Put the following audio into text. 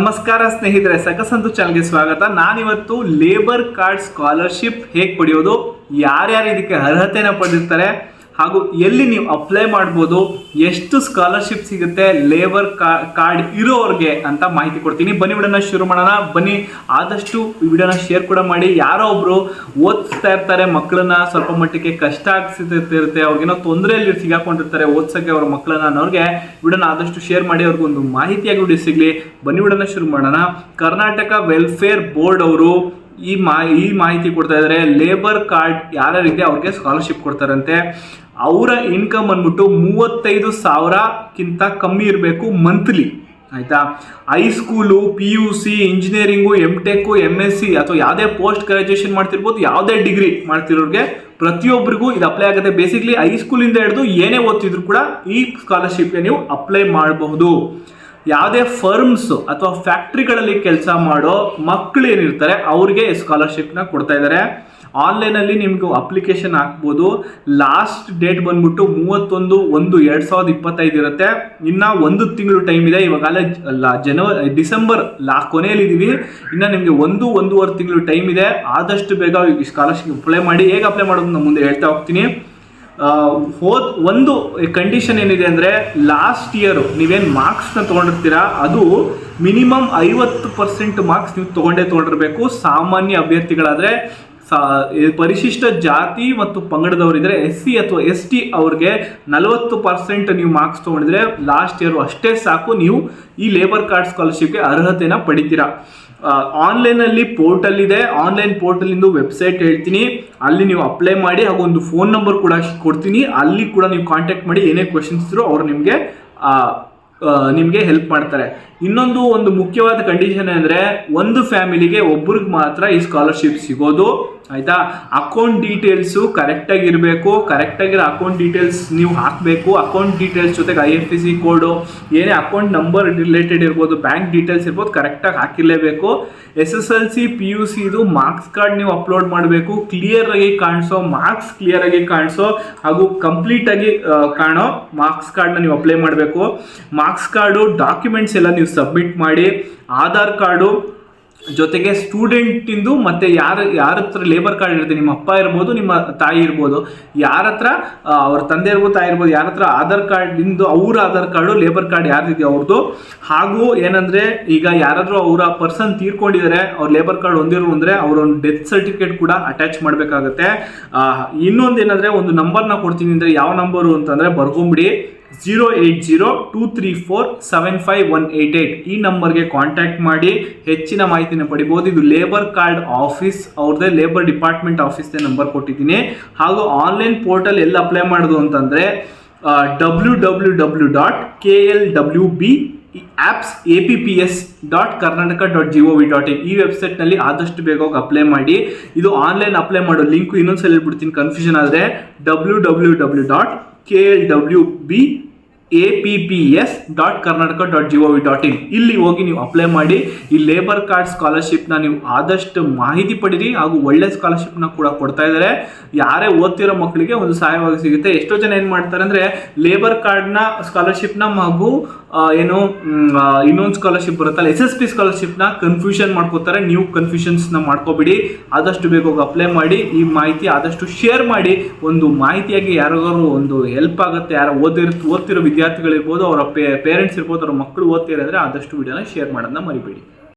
ನಮಸ್ಕಾರ ಸ್ನೇಹಿತರೆ, ಸಕಸಂತು ಚಾನಲ್ಗೆ ಸ್ವಾಗತ. ನಾನಿವತ್ತು ಲೇಬರ್ ಕಾರ್ಡ್ ಸ್ಕಾಲರ್ಶಿಪ್ ಹೇಗೆ ಪಡೆಯೋದು, ಯಾರ್ಯಾರು ಇದಕ್ಕೆ ಅರ್ಹತೆನ ಪಡೆದಿರ್ತಾರೆ ಹಾಗೂ ಎಲ್ಲಿ ನೀವು ಅಪ್ಲೈ ಮಾಡ್ಬೋದು, ಎಷ್ಟು ಸ್ಕಾಲರ್ಶಿಪ್ ಸಿಗುತ್ತೆ ಲೇಬರ್ ಕಾರ್ಡ್ ಇರೋರಿಗೆ ಅಂತ ಮಾಹಿತಿ ಕೊಡ್ತೀನಿ. ಬನ್ನಿ ವಿಡಿಯೋನ ಶುರು ಮಾಡೋಣ. ಬನ್ನಿ, ಆದಷ್ಟು ವಿಡಿಯೋನ ಶೇರ್ ಕೂಡ ಮಾಡಿ. ಯಾರೋ ಒಬ್ರು ಓದಿಸ್ತಾ ಇರ್ತಾರೆ ಮಕ್ಕಳನ್ನ, ಸ್ವಲ್ಪ ಮಟ್ಟಿಗೆ ಕಷ್ಟ ಆಗ್ತಿರುತ್ತೆ, ಅವ್ರಿಗೇನೋ ತೊಂದರೆಯಲ್ಲಿ ಸಿಗಾಕೊಂಡಿರ್ತಾರೆ ಓದ್ಸೋಕ್ಕೆ ಅವ್ರ ಮಕ್ಕಳನ್ನ ಅನ್ನೋರಿಗೆ ವಿಡಿಯೋನ ಆದಷ್ಟು ಶೇರ್ ಮಾಡಿ, ಅವ್ರಿಗೆ ಒಂದು ಮಾಹಿತಿಯಾಗಿ ವಿಡಿಯೋ ಸಿಗಲಿ. ಬನ್ನಿ ವಿಡಿಯೋನ ಶುರು ಮಾಡೋಣ. ಕರ್ನಾಟಕ ವೆಲ್ಫೇರ್ ಬೋರ್ಡ್ ಅವರು ಈ ಮಾಹಿತಿ ಕೊಡ್ತಾ ಇದ್ದಾರೆ. ಲೇಬರ್ ಕಾರ್ಡ್ ಯಾರ್ಯಾರಿದೆ ಅವ್ರಿಗೆ ಸ್ಕಾಲರ್ಶಿಪ್ ಕೊಡ್ತಾರಂತೆ. ಅವರ ಇನ್ಕಮ್ ಅಂದ್ಬಿಟ್ಟು 35,000ಕ್ಕಿಂತ ಕಮ್ಮಿ ಇರಬೇಕು ಮಂತ್ಲಿ, ಆಯ್ತಾ. High school, PUC, engineering, MTech, MSc ಅಥವಾ ಯಾವುದೇ ಪೋಸ್ಟ್ ಗ್ರಾಜುಯೇಷನ್ ಮಾಡ್ತಿರ್ಬೋದು, ಯಾವುದೇ ಡಿಗ್ರಿ ಮಾಡ್ತಿರೋರಿಗೆ ಪ್ರತಿಯೊಬ್ಬರಿಗೂ ಇದು ಅಪ್ಲೈ ಆಗುತ್ತೆ. ಬೇಸಿಕ್ಲಿ ಹೈಸ್ಕೂಲಿಂದ ಹಿಡಿದು ಏನೇ ಓದ್ತಿದ್ರು ಕೂಡ ಈ ಸ್ಕಾಲರ್ಶಿಪ್ಗೆ ನೀವು ಅಪ್ಲೈ ಮಾಡಬಹುದು. ಯಾವುದೇ ಫರ್ಮ್ಸ್ ಅಥವಾ ಫ್ಯಾಕ್ಟ್ರಿಗಳಲ್ಲಿ ಕೆಲಸ ಮಾಡೋ ಮಕ್ಕಳು ಏನಿರ್ತಾರೆ ಅವ್ರಿಗೆ ಸ್ಕಾಲರ್ಶಿಪ್ನ ಕೊಡ್ತಾ ಇದ್ದಾರೆ. ಆನ್ಲೈನಲ್ಲಿ ನಿಮ್ಗೆ ಅಪ್ಲಿಕೇಶನ್ ಹಾಕ್ಬೋದು. ಲಾಸ್ಟ್ ಡೇಟ್ ಬಂದ್ಬಿಟ್ಟು 31/1/2025 ಇರುತ್ತೆ. ಇನ್ನು 1 ತಿಂಗಳು ಟೈಮ್ ಇದೆ. ಇವಾಗಲೇ ಡಿಸೆಂಬರ್ ಕೊನೆಯಲ್ಲಿದ್ದೀವಿ. ಇನ್ನು ನಿಮಗೆ 1-1.5 ತಿಂಗಳು ಟೈಮ್ ಇದೆ. ಆದಷ್ಟು ಬೇಗ ಈ ಸ್ಕಾಲರ್ಶಿಪ್ ಅಪ್ಲೈ ಮಾಡಿ. ಹೇಗೆ ಅಪ್ಲೈ ಮಾಡೋದು ನಾನು ಮುಂದೆ ಹೇಳ್ತಾ ಹೋಗ್ತೀನಿ. ಒಂದು ಕಂಡೀಷನ್ ಏನಿದೆ ಅಂದರೆ, ಲಾಸ್ಟ್ ಇಯರ್ ನೀವೇನು ಮಾರ್ಕ್ಸ್ನ ತೊಗೊಂಡಿರ್ತೀರಾ ಅದು ಮಿನಿಮಮ್ 50% ಮಾರ್ಕ್ಸ್ ನೀವು ತೊಗೊಂಡಿರಬೇಕು. ಸಾಮಾನ್ಯ ಅಭ್ಯರ್ಥಿಗಳಾದರೆ, ಪರಿಶಿಷ್ಟ ಜಾತಿ ಮತ್ತು ಪಂಗಡದವರಿದ್ರೆ, SC ಅಥವಾ ST ಅವ್ರಿಗೆ 40% ನೀವು ಮಾರ್ಕ್ಸ್ ತೊಗೊಂಡಿದ್ರೆ ಲಾಸ್ಟ್ ಇಯರ್ ಅಷ್ಟೇ ಸಾಕು, ನೀವು ಈ ಲೇಬರ್ ಕಾರ್ಡ್ ಸ್ಕಾಲರ್ಶಿಪ್ಗೆ ಅರ್ಹತೆನ ಪಡಿತೀರಾ. ಆನ್ಲೈನಲ್ಲಿ ಪೋರ್ಟಲ್ ಇದೆ. ಆನ್ಲೈನ್ ಪೋರ್ಟಲಿಂದು ವೆಬ್ಸೈಟ್ ಹೇಳ್ತೀನಿ, ಅಲ್ಲಿ ನೀವು ಅಪ್ಲೈ ಮಾಡಿ. ಹಾಗೂ ಒಂದು ಫೋನ್ ನಂಬರ್ ಕೂಡ ಕೊಡ್ತೀನಿ, ಅಲ್ಲಿ ಕೂಡ ನೀವು ಕಾಂಟ್ಯಾಕ್ಟ್ ಮಾಡಿ. ಏನೇ ಕ್ವೆಶನ್ಸ್ ಇದ್ರು ಅವ್ರು ನಿಮಗೆ ಹೆಲ್ಪ್ ಮಾಡ್ತಾರೆ. ಒಂದು ಮುಖ್ಯವಾದ ಕಂಡೀಷನ್ ಅಂದರೆ, ಒಂದು ಫ್ಯಾಮಿಲಿಗೆ ಒಬ್ರಿಗೆ ಮಾತ್ರ ಈ ಸ್ಕಾಲರ್ಶಿಪ್ ಸಿಗೋದು, ಆಯಿತಾ. ಅಕೌಂಟ್ ಡೀಟೇಲ್ಸು ಕರೆಕ್ಟಾಗಿ ಇರಬೇಕು. ಕರೆಕ್ಟಾಗಿರೋ ಅಕೌಂಟ್ ಡೀಟೇಲ್ಸ್ ನೀವು ಹಾಕಬೇಕು. ಅಕೌಂಟ್ ಡೀಟೇಲ್ಸ್ ಜೊತೆಗೆ IFSC ಕೋಡು, ಏನೇ ಅಕೌಂಟ್ ನಂಬರ್ ರಿಲೇಟೆಡ್ ಇರ್ಬೋದು, ಬ್ಯಾಂಕ್ ಡೀಟೇಲ್ಸ್ ಇರ್ಬೋದು, ಕರೆಕ್ಟಾಗಿ ಹಾಕಿರಲೇಬೇಕು. SSLC PUC ಇದು ಮಾರ್ಕ್ಸ್ ಕಾರ್ಡ್ ನೀವು ಅಪ್ಲೋಡ್ ಮಾಡಬೇಕು. ಕ್ಲಿಯರಾಗಿ ಕಾಣಿಸೋ ಮಾರ್ಕ್ಸ್, ಕ್ಲಿಯರಾಗಿ ಕಾಣಿಸೋ ಹಾಗೂ ಕಂಪ್ಲೀಟಾಗಿ ಕಾಣೋ ಮಾರ್ಕ್ಸ್ ಕಾರ್ಡ್ನ ನೀವು ಅಪ್ಲೈ ಮಾಡಬೇಕು. ಮಾರ್ಕ್ಸ್ ಕಾರ್ಡು ಡಾಕ್ಯುಮೆಂಟ್ಸ್ ಎಲ್ಲ ನೀವು ಸಬ್ಮಿಟ್ ಮಾಡಿ. ಆಧಾರ್ ಕಾರ್ಡು ಜೊತೆಗೆ ಸ್ಟೂಡೆಂಟಿಂದು ಮತ್ತು ಯಾರ ಹತ್ರ ಲೇಬರ್ ಕಾರ್ಡ್ ಇರುತ್ತೆ, ನಿಮ್ಮ ಅಪ್ಪ ಇರ್ಬೋದು, ನಿಮ್ಮ ತಾಯಿ ಇರ್ಬೋದು, ಯಾರ ಹತ್ರ ಅವ್ರ ತಂದೆ ಇರ್ಬೋದು, ತಾಯಿ ಇರ್ಬೋದು, ಯಾರ ಹತ್ರ ಆಧಾರ್ ಕಾರ್ಡಿಂದು ಅವ್ರ ಆಧಾರ್ ಕಾರ್ಡು, ಲೇಬರ್ ಕಾರ್ಡ್ ಯಾರಿದೆ ಅವ್ರದ್ದು. ಹಾಗೂ ಏನಂದರೆ, ಈಗ ಯಾರಾದರೂ ಅವರ ಪರ್ಸನ್ ತೀರ್ಕೊಂಡಿದ್ದಾರೆ, ಅವ್ರ ಲೇಬರ್ ಕಾರ್ಡ್ ಹೊಂದಿರೋ ಅಂದರೆ ಅವರೊಂದು ಡೆತ್ ಸರ್ಟಿಫಿಕೇಟ್ ಕೂಡ ಅಟ್ಯಾಚ್ ಮಾಡಬೇಕಾಗುತ್ತೆ. ಇನ್ನೊಂದು ಏನಂದರೆ, ಒಂದು ನಂಬರ್ನ ಕೊಡ್ತೀನಿ ಅಂದರೆ, ಯಾವ ನಂಬರು ಅಂತಂದರೆ ಬರ್ಕೊಂಬಿಡಿ, 08023475188. ಈ ನಂಬರ್ಗೆ ಕಾಂಟ್ಯಾಕ್ಟ್ ಮಾಡಿ ಹೆಚ್ಚಿನ ಮಾಹಿತಿನ ಪಡಿಬೋದು. ಇದು ಲೇಬರ್ ಕಾರ್ಡ್ ಆಫೀಸ್ ಅವ್ರದ್ದೇ, ಲೇಬರ್ ಡಿಪಾರ್ಟ್ಮೆಂಟ್ ಆಫೀಸ್ದೇ ನಂಬರ್ ಕೊಟ್ಟಿದ್ದೀನಿ. ಹಾಗೂ ಆನ್ಲೈನ್ ಪೋರ್ಟಲ್ ಎಲ್ಲ ಅಪ್ಲೈ ಮಾಡೋದು ಅಂತಂದರೆ www.klwbapps.karnataka.gov.in ಈ ವೆಬ್ಸೈಟ್ನಲ್ಲಿ ಆದಷ್ಟು ಬೇಗ ಹೋಗಿ ಅಪ್ಲೈ ಮಾಡಿ. ಇದು ಆನ್ಲೈನ್ ಅಪ್ಲೈ ಮಾಡೋ ಲಿಂಕು ಇನ್ನೊಂದ್ಸಲ ಹೇಳ್ಬಿಡ್ತೀನಿ, ಕನ್ಫ್ಯೂಷನ್ ಆದರೆ www.klwbapps.karnataka.gov.in ಇಲ್ಲಿ ಹೋಗಿ ನೀವು ಅಪ್ಲೈ ಮಾಡಿ. ಈ ಲೇಬರ್ ಕಾರ್ಡ್ ಸ್ಕಾಲರ್ಶಿಪ್ನ ನೀವು ಆದಷ್ಟು ಮಾಹಿತಿ ಪಡೀರಿ. ಹಾಗೂ ಒಳ್ಳೆ ಸ್ಕಾಲರ್ಶಿಪ್ನ ಕೂಡ ಕೊಡ್ತಾ ಇದ್ದಾರೆ. ಯಾರೇ ಓದ್ತಿರೋ ಮಕ್ಕಳಿಗೆ ಒಂದು ಸಹಾಯವಾಗಿ ಸಿಗುತ್ತೆ. ಎಷ್ಟೋ ಜನ ಏನು ಮಾಡ್ತಾರೆ ಅಂದರೆ, ಲೇಬರ್ ಕಾರ್ಡ್ನ ಸ್ಕಾಲರ್ಶಿಪ್ನ ಹಾಗೂ ಇನ್ನೊಂದು ಸ್ಕಾಲರ್ಶಿಪ್ ಬರುತ್ತಲ್ಲ, SSP ಸ್ಕಾಲರ್ಶಿಪ್ನ ಕನ್ಫ್ಯೂಷನ್ ಮಾಡ್ಕೋತಾರೆ. ನೀವು ಕನ್ಫ್ಯೂಷನ್ಸ್ನ ಮಾಡ್ಕೋಬೇಡಿ. ಆದಷ್ಟು ಬೇಗ ಹೋಗಿ ಅಪ್ಲೈ ಮಾಡಿ. ಈ ಮಾಹಿತಿ ಆದಷ್ಟು ಶೇರ್ ಮಾಡಿ. ಒಂದು ಮಾಹಿತಿಯಾಗಿ ಯಾರಿಗಾರು ಒಂದು ಹೆಲ್ಪ್ ಆಗುತ್ತೆ. ಯಾರು ಓದ್ತಿರೋ ವಿದ್ಯಾರ್ಥಿಗಳಿರ್ಬೋದು, ಅವರ ಪೇರೆಂಟ್ಸ್ ಇರ್ಬೋದು, ಅವ್ರ ಮಕ್ಕಳು ಓದ್ತಿರೋ ಅಂದರೆ ಆದಷ್ಟು ವಿಡಿಯೋನ ಶೇರ್ ಮಾಡೋದನ್ನ ಮರಿಬೇಡಿ.